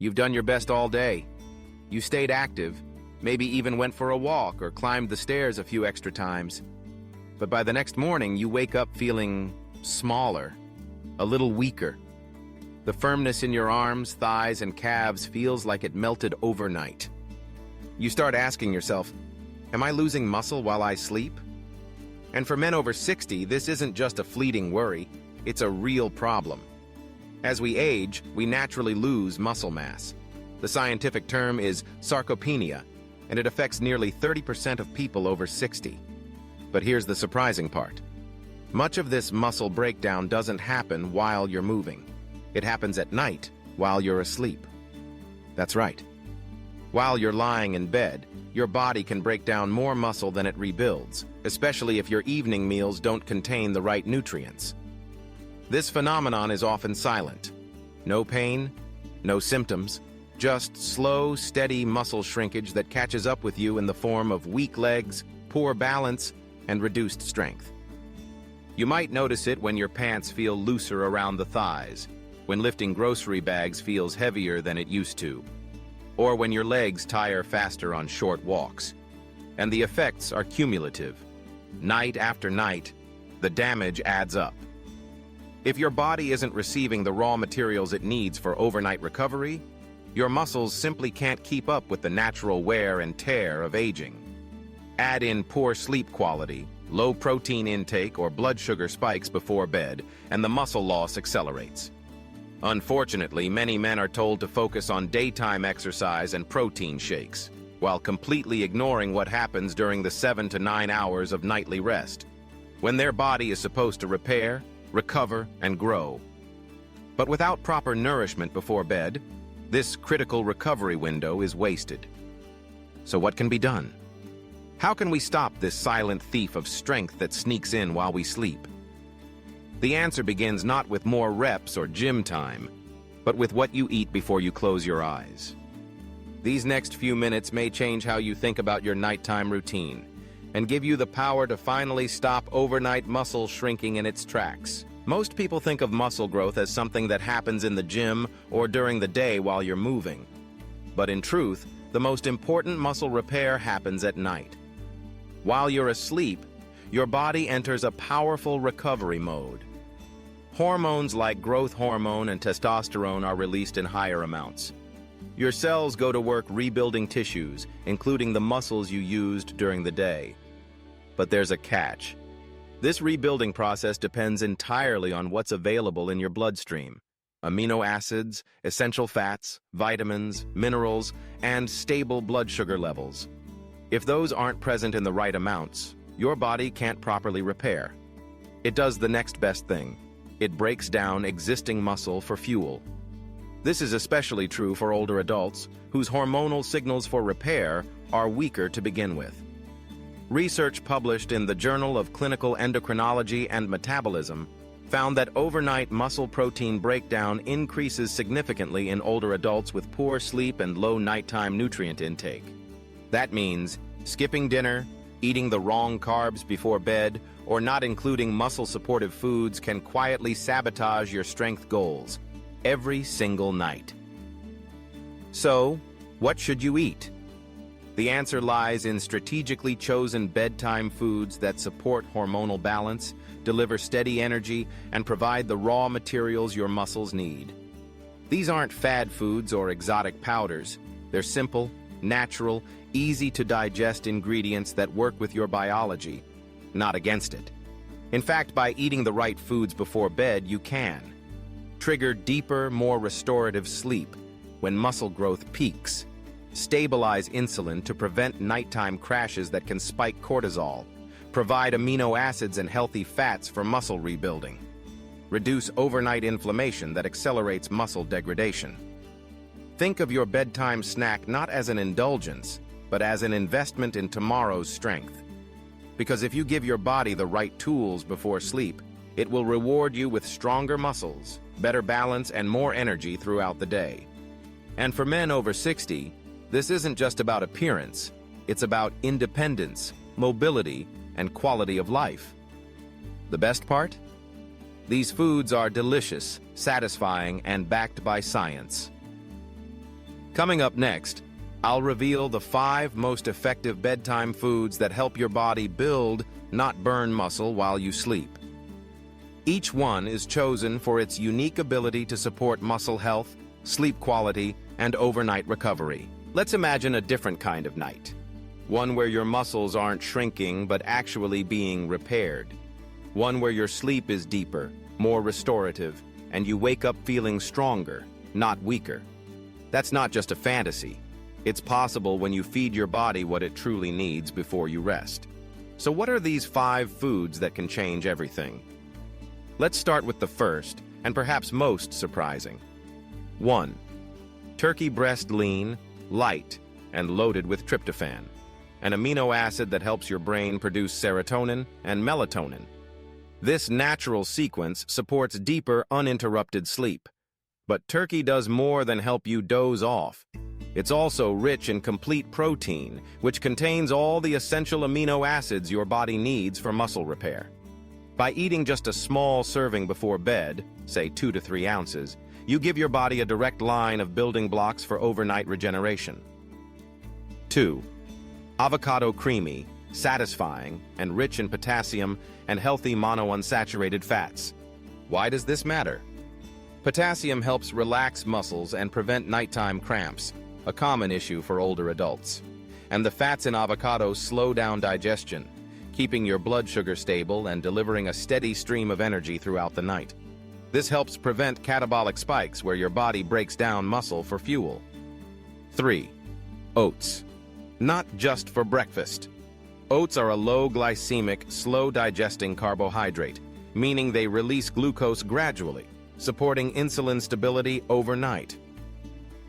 You've done your best all day. You stayed active, maybe even went for a walk or climbed the stairs a few extra times. But by the next morning, you wake up feeling smaller, a little weaker. The firmness in your arms, thighs, and calves feels like it melted overnight. You start asking yourself, am I losing muscle while I sleep? And for men over 60, this isn't just a fleeting worry, it's a real problem. As we age, we naturally lose muscle mass. The scientific term is sarcopenia, and it affects nearly 30% of people over 60. But here's the surprising part. Much of this muscle breakdown doesn't happen while you're moving. It happens at night while you're asleep. That's right. While you're lying in bed, your body can break down more muscle than it rebuilds, especially if your evening meals don't contain the right nutrients. This phenomenon is often silent. No pain, no symptoms, just slow, steady muscle shrinkage that catches up with you in the form of weak legs, poor balance, and reduced strength. You might notice it when your pants feel looser around the thighs, when lifting grocery bags feels heavier than it used to, or when your legs tire faster on short walks. And the effects are cumulative. Night after night, the damage adds up. If your body isn't receiving the raw materials it needs for overnight recovery, your muscles simply can't keep up with the natural wear and tear of aging. Add in poor sleep quality, low protein intake, or blood sugar spikes before bed, and the muscle loss accelerates. Unfortunately, many men are told to focus on daytime exercise and protein shakes, while completely ignoring what happens during the 7 to 9 hours of nightly rest, when their body is supposed to repair, recover, and grow. But without proper nourishment before bed, this critical recovery window is wasted. So what can be done? How can we stop this silent thief of strength that sneaks in while we sleep? The answer begins not with more reps or gym time, but with what you eat before you close your eyes. These next few minutes may change how you think about your nighttime routine and give you the power to finally stop overnight muscle shrinking in its tracks. Most people think of muscle growth as something that happens in the gym or during the day while you're moving. But in truth, the most important muscle repair happens at night. While you're asleep, your body enters a powerful recovery mode. Hormones like growth hormone and testosterone are released in higher amounts. Your cells go to work rebuilding tissues, including the muscles you used during the day. But there's a catch. This rebuilding process depends entirely on what's available in your bloodstream: amino acids, essential fats, vitamins, minerals, and stable blood sugar levels. If those aren't present in the right amounts, your body can't properly repair. It does the next best thing. It breaks down existing muscle for fuel. This is especially true for older adults whose hormonal signals for repair are weaker to begin with. Research published in the Journal of Clinical Endocrinology and Metabolism found that overnight muscle protein breakdown increases significantly in older adults with poor sleep and low nighttime nutrient intake. That means skipping dinner, eating the wrong carbs before bed, or not including muscle-supportive foods can quietly sabotage your strength goals every single night. So, what should you eat? The answer lies in strategically chosen bedtime foods that support hormonal balance, deliver steady energy, and provide the raw materials your muscles need. These aren't fad foods or exotic powders. They're simple, natural, easy-to-digest ingredients that work with your biology, not against it. In fact, by eating the right foods before bed, you can trigger deeper, more restorative sleep when muscle growth peaks, stabilize insulin to prevent nighttime crashes that can spike cortisol, provide amino acids and healthy fats for muscle rebuilding, reduce overnight inflammation that accelerates muscle degradation. Think of your bedtime snack not as an indulgence, but as an investment in tomorrow's strength. Because if you give your body the right tools before sleep, it will reward you with stronger muscles, better balance, and more energy throughout the day. And for men over 60, this isn't just about appearance, it's about independence, mobility, and quality of life. The best part? These foods are delicious, satisfying, and backed by science. Coming up next, I'll reveal the 5 most effective bedtime foods that help your body build, not burn muscle while you sleep. Each one is chosen for its unique ability to support muscle health, sleep quality, and overnight recovery. Let's imagine a different kind of night. One where your muscles aren't shrinking but actually being repaired. One where your sleep is deeper, more restorative, and you wake up feeling stronger, not weaker. That's not just a fantasy. It's possible when you feed your body what it truly needs before you rest. So what are these 5 foods that can change everything? Let's start with the first, and perhaps most surprising. 1. Turkey breast lean, light, and loaded with tryptophan, an amino acid that helps your brain produce serotonin and melatonin. This natural sequence supports deeper, uninterrupted sleep. But turkey does more than help you doze off. It's also rich in complete protein, which contains all the essential amino acids your body needs for muscle repair. By eating just a small serving before bed, say 2 to 3 ounces, you give your body a direct line of building blocks for overnight regeneration. 2. Avocado creamy, satisfying, and rich in potassium and healthy monounsaturated fats. Why does this matter? Potassium helps relax muscles and prevent nighttime cramps, a common issue for older adults. And the fats in avocados slow down digestion, keeping your blood sugar stable and delivering a steady stream of energy throughout the night. This helps prevent catabolic spikes where your body breaks down muscle for fuel. 3. Oats. Not just for breakfast. Oats are a low-glycemic, slow-digesting carbohydrate, meaning they release glucose gradually, supporting insulin stability overnight.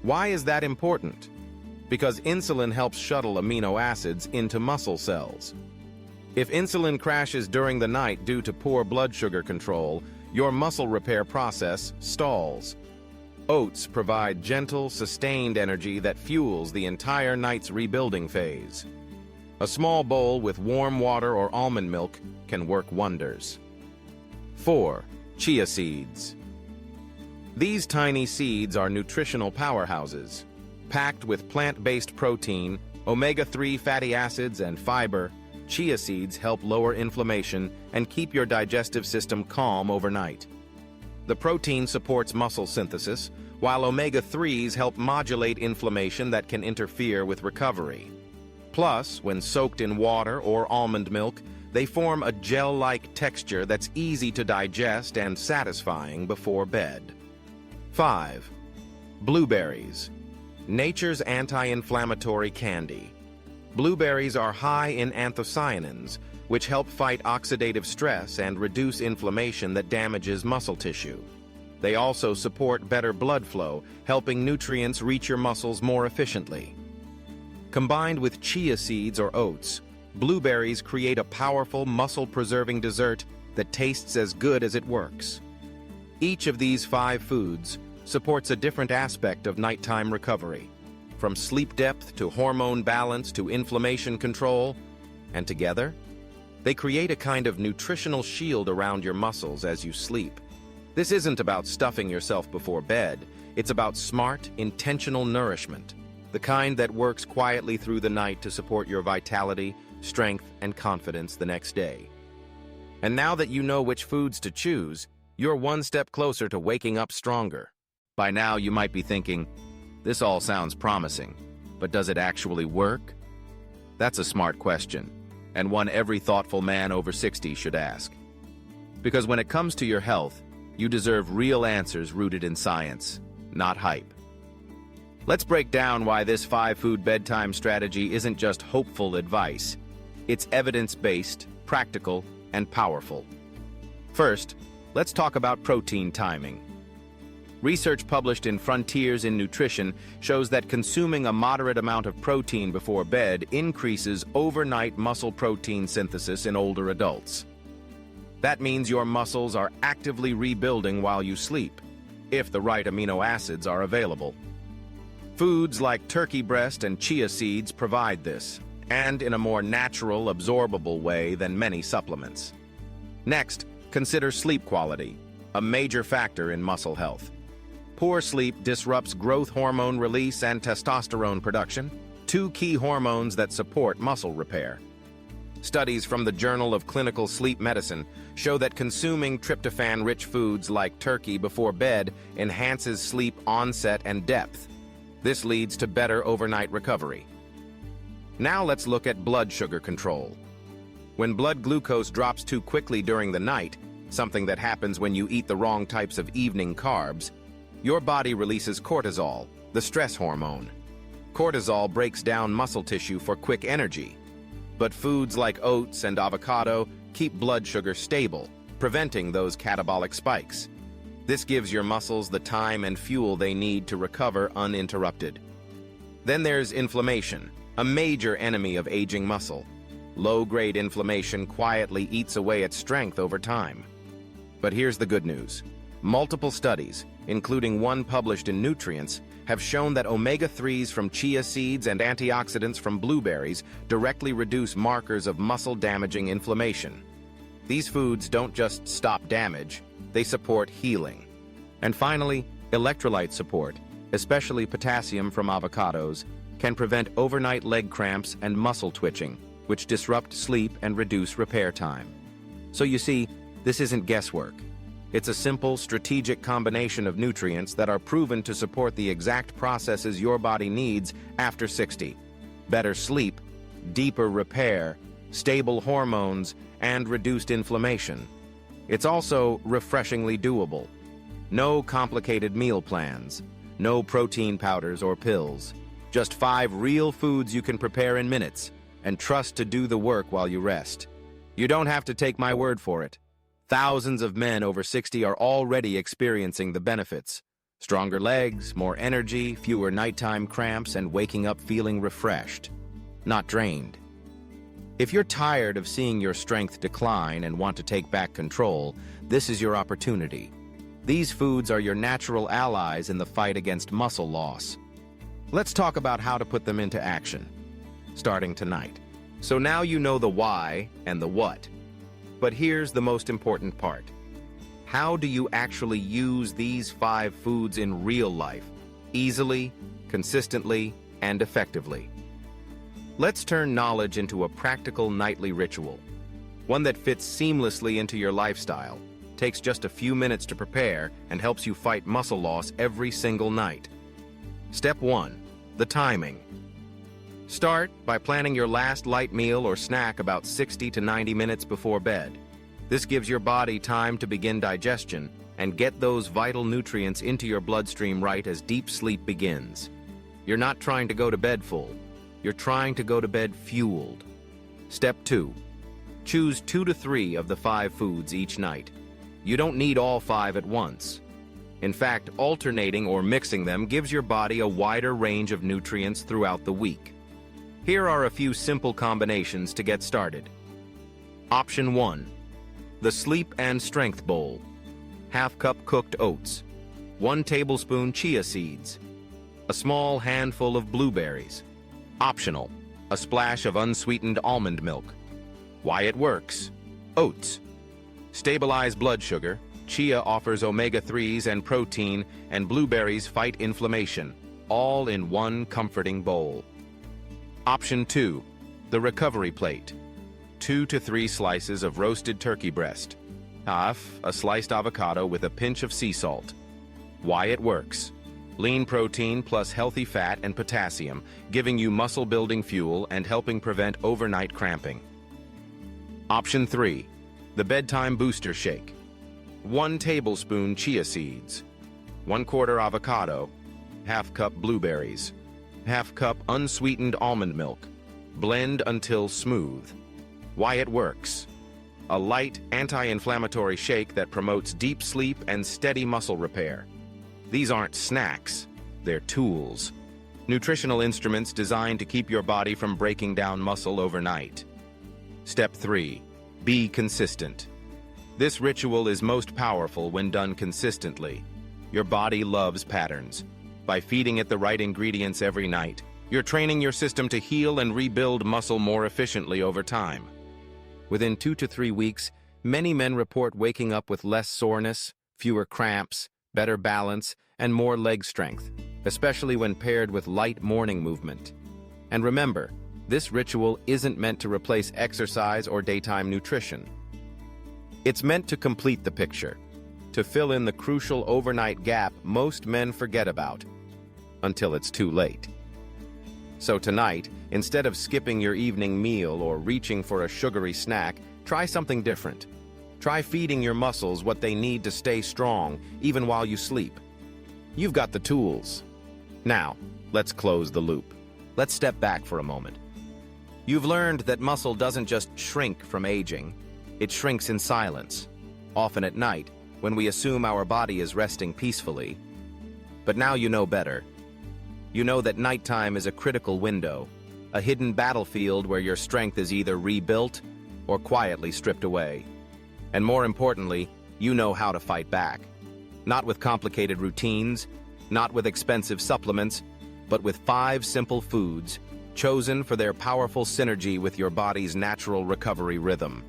Why is that important? Because insulin helps shuttle amino acids into muscle cells. If insulin crashes during the night due to poor blood sugar control, your muscle repair process stalls. Oats provide gentle, sustained energy that fuels the entire night's rebuilding phase. A small bowl with warm water or almond milk can work wonders. 4. Chia seeds. These tiny seeds are nutritional powerhouses. Packed with plant-based protein, omega-3 fatty acids, and fiber, chia seeds help lower inflammation and keep your digestive system calm overnight. The protein supports muscle synthesis, while omega-3s help modulate inflammation that can interfere with recovery. Plus, when soaked in water or almond milk, they form a gel-like texture that's easy to digest and satisfying before bed. 5. Blueberries. Nature's anti-inflammatory candy. Blueberries are high in anthocyanins, which help fight oxidative stress and reduce inflammation that damages muscle tissue. They also support better blood flow, helping nutrients reach your muscles more efficiently. Combined with chia seeds or oats, blueberries create a powerful, muscle-preserving dessert that tastes as good as it works. Each of these 5 foods supports a different aspect of nighttime recovery, from sleep depth to hormone balance to inflammation control, and together, they create a kind of nutritional shield around your muscles as you sleep. This isn't about stuffing yourself before bed, it's about smart, intentional nourishment, the kind that works quietly through the night to support your vitality, strength, and confidence the next day. And now that you know which foods to choose, you're one step closer to waking up stronger. By now, you might be thinking, this all sounds promising, but does it actually work? That's a smart question, and one every thoughtful man over 60 should ask. Because when it comes to your health, you deserve real answers rooted in science, not hype. Let's break down why this 5-food bedtime strategy isn't just hopeful advice. It's evidence-based, practical, and powerful. First, let's talk about protein timing. Research published in Frontiers in Nutrition shows that consuming a moderate amount of protein before bed increases overnight muscle protein synthesis in older adults. That means your muscles are actively rebuilding while you sleep, if the right amino acids are available. Foods like turkey breast and chia seeds provide this, and in a more natural, absorbable way than many supplements. Next, consider sleep quality, a major factor in muscle health. Poor sleep disrupts growth hormone release and testosterone production, two key hormones that support muscle repair. Studies from the Journal of Clinical Sleep Medicine show that consuming tryptophan-rich foods like turkey before bed enhances sleep onset and depth. This leads to better overnight recovery. Now let's look at blood sugar control. When blood glucose drops too quickly during the night, something that happens when you eat the wrong types of evening carbs, your body releases cortisol, the stress hormone. Cortisol breaks down muscle tissue for quick energy. But foods like oats and avocado keep blood sugar stable, preventing those catabolic spikes. This gives your muscles the time and fuel they need to recover uninterrupted. Then there's inflammation, a major enemy of aging muscle. Low-grade inflammation quietly eats away at strength over time. But here's the good news. Multiple studies, including one published in Nutrients, have shown that omega-3s from chia seeds and antioxidants from blueberries directly reduce markers of muscle-damaging inflammation. These foods don't just stop damage, they support healing. And finally, electrolyte support, especially potassium from avocados, can prevent overnight leg cramps and muscle twitching, which disrupt sleep and reduce repair time. So you see, this isn't guesswork. It's a simple, strategic combination of nutrients that are proven to support the exact processes your body needs after 60. Better sleep, deeper repair, stable hormones, and reduced inflammation. It's also refreshingly doable. No complicated meal plans, no protein powders or pills. Just 5 real foods you can prepare in minutes and trust to do the work while you rest. You don't have to take my word for it. Thousands of men over 60 are already experiencing the benefits. Stronger legs, more energy, fewer nighttime cramps, and waking up feeling refreshed, not drained. If you're tired of seeing your strength decline and want to take back control, this is your opportunity. These foods are your natural allies in the fight against muscle loss. Let's talk about how to put them into action, starting tonight. So now you know the why and the what. But here's the most important part. How do you actually use these 5 foods in real life, easily, consistently, and effectively? Let's turn knowledge into a practical nightly ritual, one that fits seamlessly into your lifestyle, takes just a few minutes to prepare, and helps you fight muscle loss every single night. Step 1. The timing. Start by planning your last light meal or snack about 60 to 90 minutes before bed. This gives your body time to begin digestion and get those vital nutrients into your bloodstream right as deep sleep begins. You're not trying to go to bed full. You're trying to go to bed fueled. Step 2. Choose 2 to 3 of the 5 foods each night. You don't need all 5 at once. In fact, alternating or mixing them gives your body a wider range of nutrients throughout the week. Here are a few simple combinations to get started. Option 1. The Sleep and Strength Bowl. Half cup cooked oats. 1 tablespoon chia seeds. A small handful of blueberries. Optional. A splash of unsweetened almond milk. Why it works. Oats. Stabilize blood sugar. Chia offers omega-3s and protein, and blueberries fight inflammation, all in one comforting bowl. Option 2. The Recovery Plate. 2 to 3 slices of roasted turkey breast. Half a sliced avocado with a pinch of sea salt. Why it works. Lean protein plus healthy fat and potassium, giving you muscle-building fuel and helping prevent overnight cramping. Option 3. The Bedtime Booster Shake. 1 tablespoon chia seeds. 1/4 avocado. Half cup blueberries. Half cup unsweetened almond milk. Blend until smooth. Why it works. A light, anti-inflammatory shake that promotes deep sleep and steady muscle repair. These aren't snacks, they're tools. Nutritional instruments designed to keep your body from breaking down muscle overnight. Step 3. Be consistent. This ritual is most powerful when done consistently. Your body loves patterns. By feeding it the right ingredients every night, you're training your system to heal and rebuild muscle more efficiently over time. Within 2 to 3 weeks, many men report waking up with less soreness, fewer cramps, better balance, and more leg strength, especially when paired with light morning movement. And remember, this ritual isn't meant to replace exercise or daytime nutrition. It's meant to complete the picture, to fill in the crucial overnight gap most men forget about, until it's too late. So tonight, instead of skipping your evening meal or reaching for a sugary snack, try something different. Try feeding your muscles what they need to stay strong, even while you sleep. You've got the tools. Now, let's close the loop. Let's step back for a moment. You've learned that muscle doesn't just shrink from aging, it shrinks in silence, often at night, when we assume our body is resting peacefully. But now you know better. You know that nighttime is a critical window, a hidden battlefield where your strength is either rebuilt or quietly stripped away. And more importantly, you know how to fight back. Not with complicated routines, not with expensive supplements, but with 5 simple foods chosen for their powerful synergy with your body's natural recovery rhythm.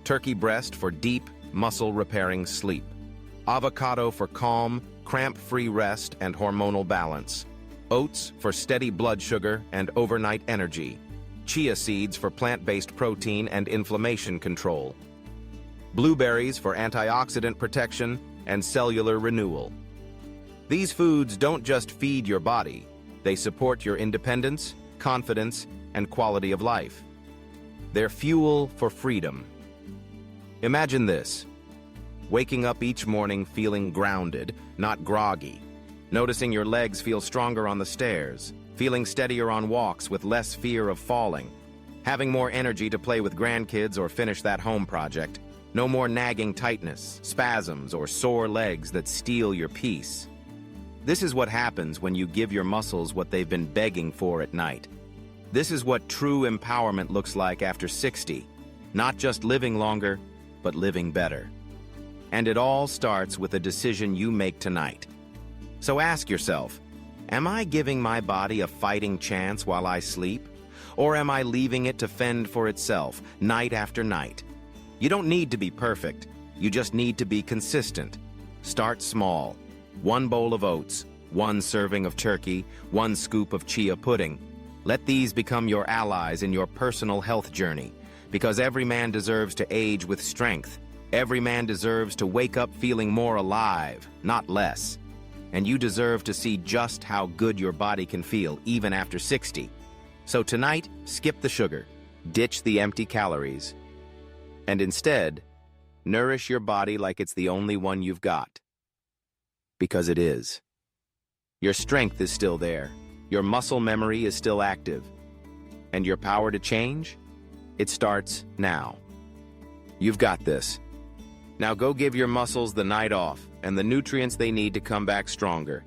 Turkey breast for deep, muscle-repairing sleep. Avocado for calm, cramp-free rest and hormonal balance. Oats for steady blood sugar and overnight energy. Chia seeds for plant-based protein and inflammation control. Blueberries for antioxidant protection and cellular renewal. These foods don't just feed your body, they support your independence, confidence, and quality of life. They're fuel for freedom. Imagine this: waking up each morning feeling grounded, not groggy. Noticing your legs feel stronger on the stairs, feeling steadier on walks with less fear of falling, having more energy to play with grandkids or finish that home project, no more nagging tightness, spasms, or sore legs that steal your peace. This is what happens when you give your muscles what they've been begging for at night. This is what true empowerment looks like after 60, not just living longer, but living better. And it all starts with a decision you make tonight. So ask yourself, am I giving my body a fighting chance while I sleep? Or am I leaving it to fend for itself, night after night? You don't need to be perfect. You just need to be consistent. Start small. 1 bowl of oats, 1 serving of turkey, 1 scoop of chia pudding. Let these become your allies in your personal health journey, because every man deserves to age with strength. Every man deserves to wake up feeling more alive, not less. And you deserve to see just how good your body can feel even after 60. So tonight, skip the sugar, ditch the empty calories, and instead, nourish your body like it's the only one you've got. Because it is. Your strength is still there, your muscle memory is still active, and your power to change? It starts now. You've got this. Now go give your muscles the night off and the nutrients they need to come back stronger.